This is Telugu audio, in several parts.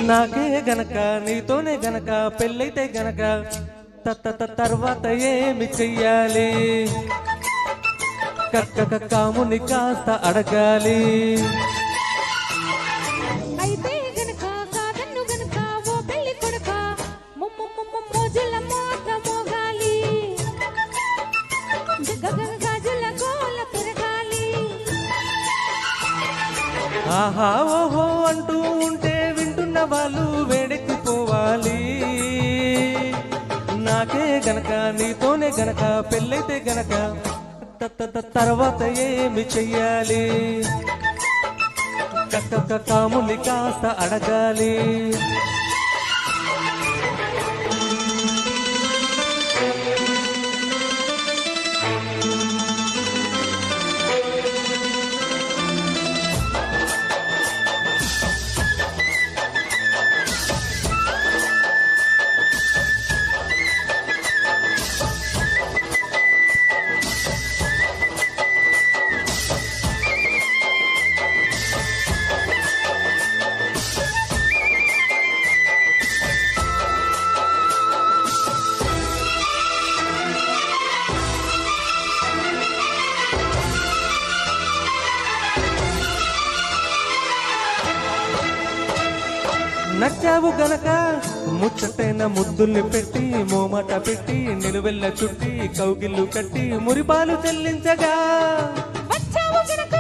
నాకే గనక నీతోనే గనక పెళ్ళైతే గనక తర్వాత ఏమి చెయ్యాలి? కాముని కాస్త అడగాలి. అయితే గనక కాదన్ను గనక ఓ పెళ్లి కొడుక మోజుల మోత మోగాలి, గాజుల గోల పెరగాలి. ఆహా ఓహో అంటూ ఉంటే వింటున్న వాళ్ళు వేడెక్కిపోవాలి. నాకే గనక నీతోనే గనక పెళ్ళైతే గనక తర్వాత ఏమి చెయ్యాలి? కాముని కాస్త అడగాలి. నచ్చావు గనక ముచ్చటైన ముద్దుల్ని పెట్టి మోమాట పెట్టి నిలువెల్ల చుట్టి కౌగిల్లు కట్టి మురిపాలు చెల్లించగా, వచ్చావు గనక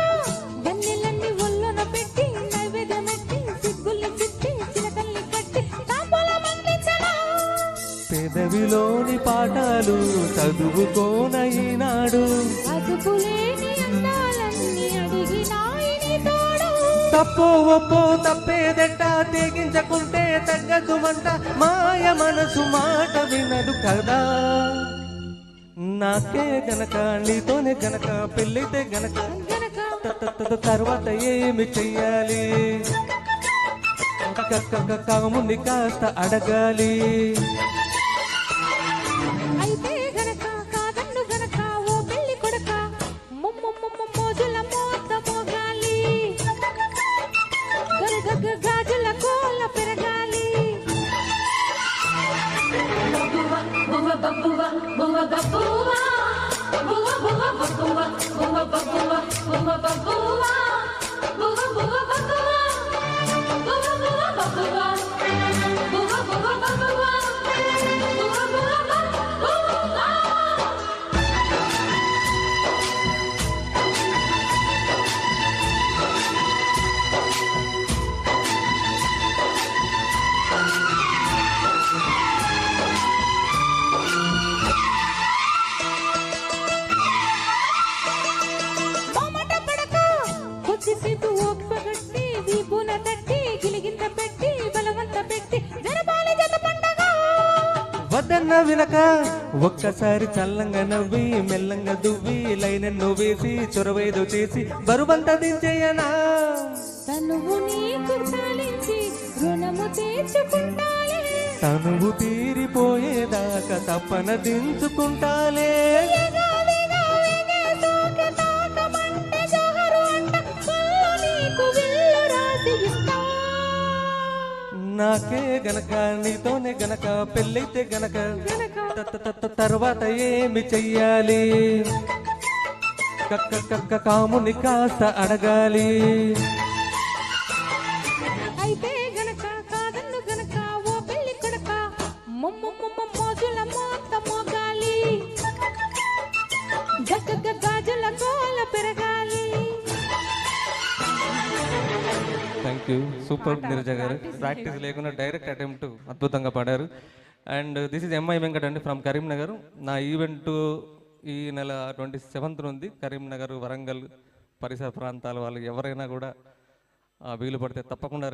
వెన్నెలన్నీ ఒళ్ళున పెట్టి నైవేద్యమెట్టి సిగ్గుల్ని చిట్టి చిలకల్ని కట్టి తాంబూలం అందించనా. పెదవిలోని పాఠాలు చదువుకోన ఈనాడు, అదుపులేని అందాలన్నీ అడిగినాయి నీ తోడు. తప్పో ఒప్పో తప్పేదెట్ట తెగించకుంటే తగ్గదు మంట, మాయ మనసు మాట వినదు కదా. నాకే గనక నీతోనే గనక పెళ్ళైతే గనక తర్వాత ఏమి చెయ్యాలి? కాముని కాస్త అడగాలి. అయితే గనక కాదన్ను గనక ఓ పెళ్లి కొడుక మోజుల మోత మోగాలి, గాజుల కోల పెరగాలి. వద్దన్న వినక ఒక్కసారి చల్లంగా నవ్వి మెల్లంగా దువ్వి లైనెన్నో వేసి చొరవేదో చేసి బరువంతా దించేయనా. తనువు నీకు చాలించి రుణము తీర్చుకుంటాలే, తనువు తీరిపోయేదాకా తప్పన దించుకుంటాలే. నాకే గనక నీతోనే గనక పెళ్ళైతే గనక తర్వాత ఏమి చెయ్యాలి? కాముని కాస్త అడగాలి. అయితే గనక కాదన్ను గనక ఓ పెళ్లి కొడుక మోజుల మోత మోగాలి, గాజుల గోల పెరగాలి. థ్యాంక్ యూ, సూపర్ నీరజ గారు. ప్రాక్టీస్ లేకుండా డైరెక్ట్ అటెంప్ట్ అద్భుతంగా పాడారు. And this is MI Venkat అండి ఫ్రమ్ కరీంనగర్. నా ఈవెంట్ ఈ నెల 27th ఉంది. కరీంనగర్, వరంగల్ పరిసర ప్రాంతాల వాళ్ళు ఎవరైనా కూడా వీలు పడితే తప్పకుండా